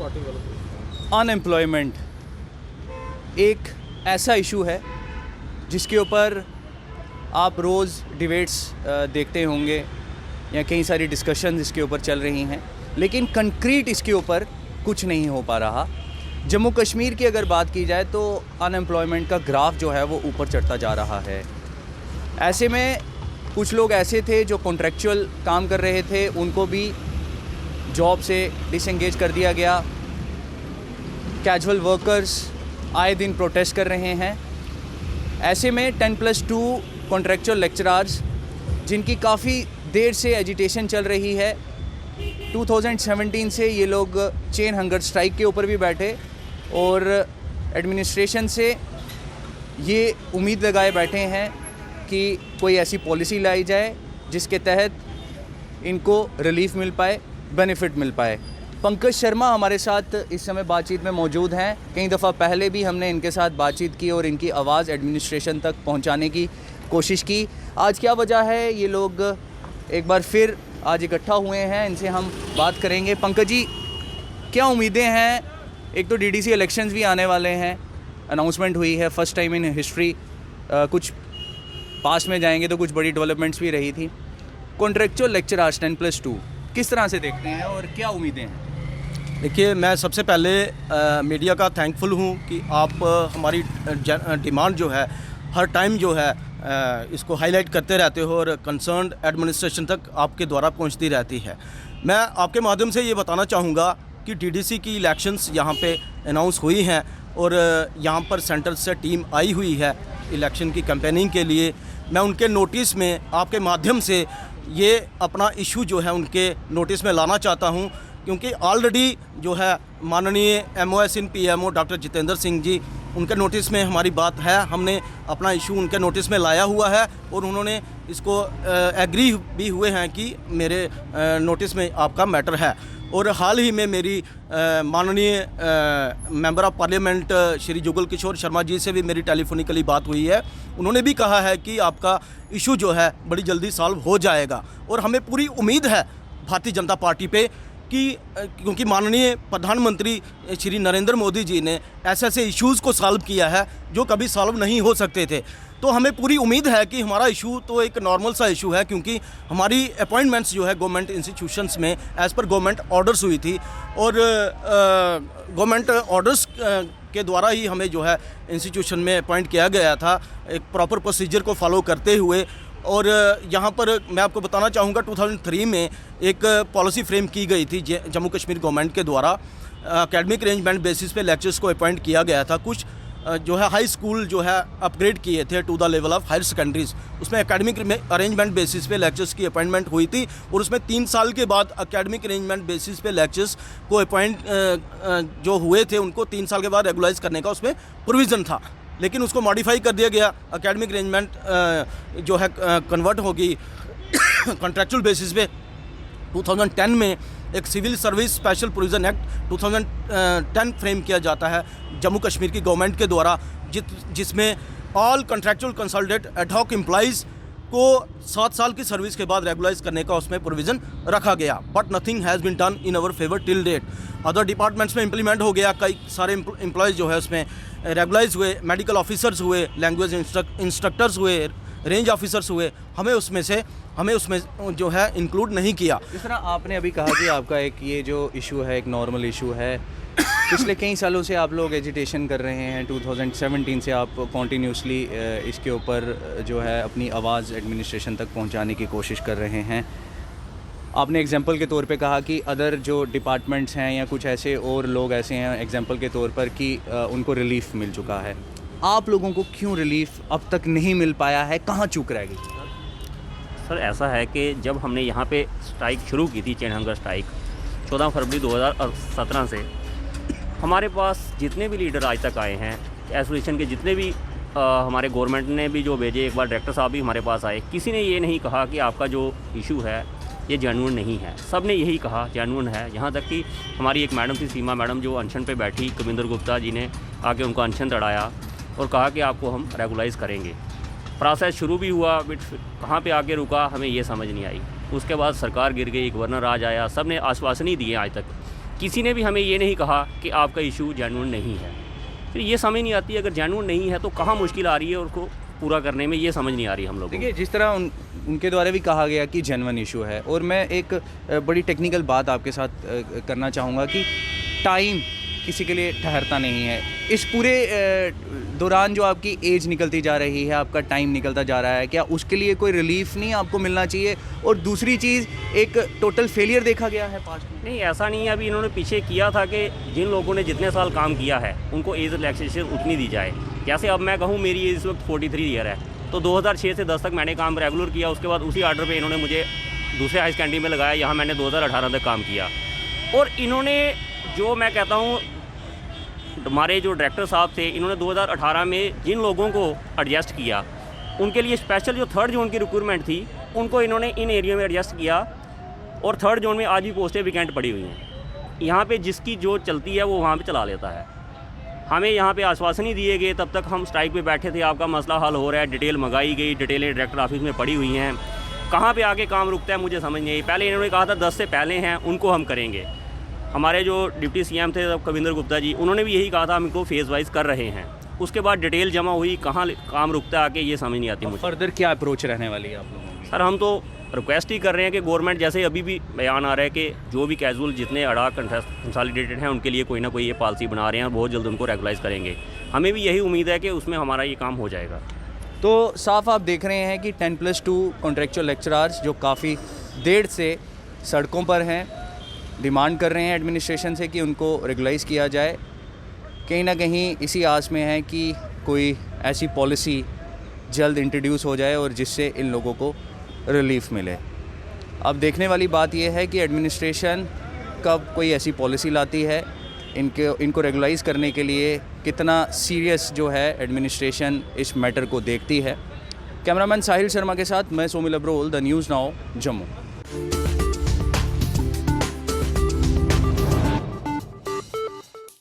Party वालों unemployment एक ऐसा इशू है जिसके ऊपर आप रोज़ डिबेट्स देखते होंगे या कई सारी डिस्कशन इसके ऊपर चल रही हैं, लेकिन कंक्रीट इसके ऊपर कुछ नहीं हो पा रहा। जम्मू कश्मीर की अगर बात की जाए तो अनएम्प्लॉयमेंट का ग्राफ जो है वो ऊपर चढ़ता जा रहा है। ऐसे में कुछ लोग ऐसे थे जो कॉन्ट्रैक्चुअल काम कर रहे थे, उनको भी जॉब से डिसएंगेज कर दिया गया। कैजुअल वर्कर्स आए दिन प्रोटेस्ट कर रहे हैं। ऐसे में 10+2 कॉन्ट्रैक्चुअल लेक्चरर्स जिनकी काफ़ी देर से एजिटेशन चल रही है, 2017 से ये लोग चेन हंगर स्ट्राइक के ऊपर भी बैठे और एडमिनिस्ट्रेशन से ये उम्मीद लगाए बैठे हैं कि कोई ऐसी पॉलिसी लाई जाए जिसके तहत इनको रिलीफ मिल पाए, बेनिफिट मिल पाए। पंकज शर्मा हमारे साथ इस समय बातचीत में मौजूद हैं। कई दफ़ा पहले भी हमने इनके साथ बातचीत की और इनकी आवाज़ एडमिनिस्ट्रेशन तक पहुंचाने की कोशिश की। आज क्या वजह है, ये लोग एक बार फिर आज इकट्ठा हुए हैं, इनसे हम बात करेंगे। पंकज जी, क्या उम्मीदें हैं? एक तो डीडीसी इलेक्शंस भी आने वाले हैं, अनाउंसमेंट हुई है फर्स्ट टाइम इन हिस्ट्री। कुछ पास में जाएंगे तो कुछ बड़ी डेवलपमेंट्स भी रही थी। कॉन्ट्रैक्चुअल लेक्चरर्स 10+2 किस तरह से देखते हैं और क्या उम्मीदें हैं? देखिए, मैं सबसे पहले मीडिया का थैंकफुल हूँ कि आप हमारी डिमांड जो है हर टाइम जो है इसको हाईलाइट करते रहते हो और कंसर्न्ड एडमिनिस्ट्रेशन तक आपके द्वारा पहुँचती रहती है। मैं आपके माध्यम से ये बताना चाहूँगा कि डीडीसी की इलेक्शंस यहाँ पे अनाउंस हुई हैं और यहाँ पर सेंटर से टीम आई हुई है इलेक्शन की कैंपेनिंग के लिए। मैं उनके नोटिस में आपके माध्यम से ये अपना इशू जो है उनके नोटिस में लाना चाहता हूँ, क्योंकि ऑलरेडी जो है माननीय MOS इन PMO डॉक्टर जितेंद्र सिंह जी, उनके नोटिस में हमारी बात है। हमने अपना इशू उनके नोटिस में लाया हुआ है और उन्होंने इसको एग्री भी हुए हैं कि मेरे नोटिस में आपका मैटर है। और हाल ही में मेरी माननीय member of parliament Shri Jugal Kishore Sharma ji से भी मेरी टेलीफोनिकली बात हुई है। उन्होंने भी कहा है कि आपका इशू जो है बड़ी जल्दी सॉल्व हो जाएगा और हमें पूरी उम्मीद है भारतीय जनता पार्टी पे कि क्योंकि माननीय प्रधानमंत्री श्री नरेंद्र मोदी जी ने ऐसे ऐसे इश्यूज़ को सॉल्व किया है जो कभी सॉल्व नहीं हो सकते थे। तो हमें पूरी उम्मीद है कि हमारा इशू तो एक नॉर्मल सा इशू है, क्योंकि हमारी अपॉइंटमेंट्स जो है गवर्नमेंट इंस्टीट्यूशंस में एज़ पर गवर्नमेंट ऑर्डर्स हुई थी और गवर्नमेंट ऑर्डर्स के द्वारा ही हमें जो है इंस्टीट्यूशन में अपॉइंट किया गया था, एक प्रॉपर प्रोसीजर को फॉलो करते हुए। और यहाँ पर मैं आपको बताना चाहूँगा 2003 में एक पॉलिसी फ्रेम की गई थी जम्मू कश्मीर गवर्नमेंट के द्वारा। एकेडमिक अरेंजमेंट बेसिस पे लेक्चर्स को अपॉइंट किया गया था। कुछ जो है हाई स्कूल जो है अपग्रेड किए थे to the level of higher secondaries, उसमें एकेडमिक अरेंजमेंट बेसिस पे लेक्चर्स की अपॉइंटमेंट हुई थी और उसमें 3 साल के बाद एकेडमिक अरेंजमेंट बेसिस पे लेक्चर्स को अपॉइंट जो हुए थे उनको 3 साल के बाद रेगुलाइज करने का उसमें प्रोविज़न था, लेकिन उसको मॉडिफाई कर दिया गया। एकेडमिक अरेंजमेंट जो है कन्वर्ट होगी कॉन्ट्रैक्चुअल बेसिस पे। 2010 में एक civil service special provision act 2010 frame किया जाता है जम्मू कश्मीर की गवर्नमेंट के द्वारा, जिसमें all contractual consultant ad hoc employees को 7 साल की सर्विस के बाद रेगुलाइज करने का उसमें प्रोविज़न रखा गया। But nothing has been done in our favour till date. Other departments में इम्प्लीमेंट हो गया, कई सारे एम्प्लॉयज़ जो है उसमें रेगुलाइज हुए, मेडिकल ऑफिसर्स हुए, लैंग्वेज इंस्ट्रक्टर्स हुए, रेंज ऑफिसर्स हुए। हमें उसमें जो है इंक्लूड नहीं किया। जिस तरह आपने अभी कहा कि आपका एक ये जो इशू है एक नॉर्मल इशू है, पिछले कई सालों से आप लोग एजिटेशन कर रहे हैं। 2017 से आप कॉन्टीन्यूसली इसके ऊपर जो है अपनी आवाज़ एडमिनिस्ट्रेशन तक पहुंचाने की कोशिश कर रहे हैं। आपने एग्जांपल के तौर पे कहा कि अदर जो डिपार्टमेंट्स हैं या कुछ ऐसे और लोग ऐसे हैं एग्जांपल के तौर पर कि उनको रिलीफ मिल चुका है। आप लोगों को क्यों रिलीफ अब तक नहीं मिल पाया है? कहाँ चूक रह गई? सर, ऐसा है कि जब हमने यहाँ पे स्ट्राइक शुरू की थी, चेन हंगर स्ट्राइक 14 फरवरी 2017 से, हमारे पास जितने भी लीडर आज तक आए हैं, एसोसिएशन के जितने भी हमारे गवर्नमेंट ने भी जो भेजे, एक बार डायरेक्टर साहब भी हमारे पास आए, किसी ने ये नहीं कहा कि आपका जो इशू है ये जेन्युइन नहीं है। सब ने यही कहा जेन्युइन है। यहाँ तक कि हमारी एक मैडम थी, सीमा मैडम, जो अनशन पे बैठी, कविंदर गुप्ता जी ने आके उनको अनशन तड़ाया और कहा कि आपको हम रेगुलाइज़ करेंगे। प्रोसेस शुरू भी हुआ, बट कहाँ पे आके रुका हमें ये समझ नहीं आई। उसके बाद सरकार गिर गई, गवर्नर आज आया, सब ने आश्वासन ही दिए आज तक किसी ने भी हमें ये नहीं कहा कि आपका इशू जेन्युइन नहीं है। फिर ये समझ नहीं आती, अगर जेन्युइन नहीं है तो कहाँ मुश्किल आ रही है और उसको पूरा करने में, ये समझ नहीं आ रही हम लोगों को। देखिए, जिस तरह उनके द्वारा भी कहा गया कि जेन्युइन इशू है, और मैं एक बड़ी टेक्निकल बात आपके साथ करना चाहूँगा कि टाइम किसी के लिए ठहरता नहीं है। इस पूरे दौरान जो आपकी एज निकलती जा रही है, आपका टाइम निकलता जा रहा है, क्या उसके लिए कोई रिलीफ नहीं आपको मिलना चाहिए? और दूसरी चीज़, एक टोटल फेलियर देखा गया है पास्ट में। नहीं, ऐसा नहीं है। अभी इन्होंने पीछे किया था कि जिन लोगों ने जितने साल काम किया है उनको एज रिलैक्सेशन उतनी दी जाए। जैसे अब मैं कहूँ मेरी एज इस वक्त 43 ईयर है, तो 2006 से 10 तक मैंने काम रेगुलर किया। उसके बाद उसी आर्डर पे इन्होंने मुझे दूसरे हाई सेकेंडरी में लगाया, यहाँ मैंने 2018 तक काम किया। और इन्होंने, जो मैं कहता हूँ, हमारे जो डायरेक्टर साहब थे, इन्होंने 2018 में जिन लोगों को एडजस्ट किया उनके लिए स्पेशल जो 3rd जोन की रिक्रूटमेंट थी उनको इन्होंने इन एरिया में एडजस्ट किया, और 3rd जोन में आज भी पोस्टें विकेंट पड़ी हुई हैं। यहाँ पे जिसकी जो चलती है वो वहाँ पे चला लेता है। हमें यहाँ पे आश्वासन ही दिए गए, तब तक हम स्ट्राइक पे बैठे थे, आपका मसला हल हो रहा है, डिटेल मंगाई गई, डिटेलें डायरेक्टर ऑफिस में पड़ी हुई हैं। कहाँ पे आके काम रुकता है मुझे समझ नहीं आई। पहले इन्होंने कहा था 10 से पहले हैं उनको हम करेंगे। हमारे जो डिप्टी सीएम थे कविंद्र गुप्ता जी, उन्होंने भी यही कहा था हम इनको फेज़ वाइज कर रहे हैं। उसके बाद डिटेल जमा हुई, कहाँ काम रुकता है आके, ये समझ नहीं आती मुझे। फर्दर क्या अप्रोच रहने वाली है आप लोगों की? सर, हम तो रिक्वेस्ट ही कर रहे हैं कि गवर्नमेंट, जैसे अभी भी बयान आ रहा है कि जो भी कैजुअल जितने अड़ा कंसोलिडेटेड हैं उनके लिए कोई ना कोई ये पॉलिसी बना रहे हैं और बहुत जल्द उनको रेगुलाइज करेंगे। हमें भी यही उम्मीद है कि उसमें हमारा ये काम हो जाएगा। तो साफ आप देख रहे हैं कि 10+2 कॉन्ट्रेक्चुअल लेक्चरार्स जो काफ़ी देर से सड़कों पर हैं, डिमांड कर रहे हैं एडमिनिस्ट्रेशन से कि उनको रेगुलाइज़ किया जाए। कहीं ना कहीं इसी आस में है कि कोई ऐसी पॉलिसी जल्द इंट्रोड्यूस हो जाए और जिससे इन लोगों को रिलीफ मिले। अब देखने वाली बात यह है कि एडमिनिस्ट्रेशन कब कोई ऐसी पॉलिसी लाती है, इनको रेगुलाइज़ करने के लिए कितना सीरियस जो है एडमिनिस्ट्रेशन इस मैटर को देखती है। कैमरामैन साहिल शर्मा के साथ मैं Somil Abrol, the news now, Jammu.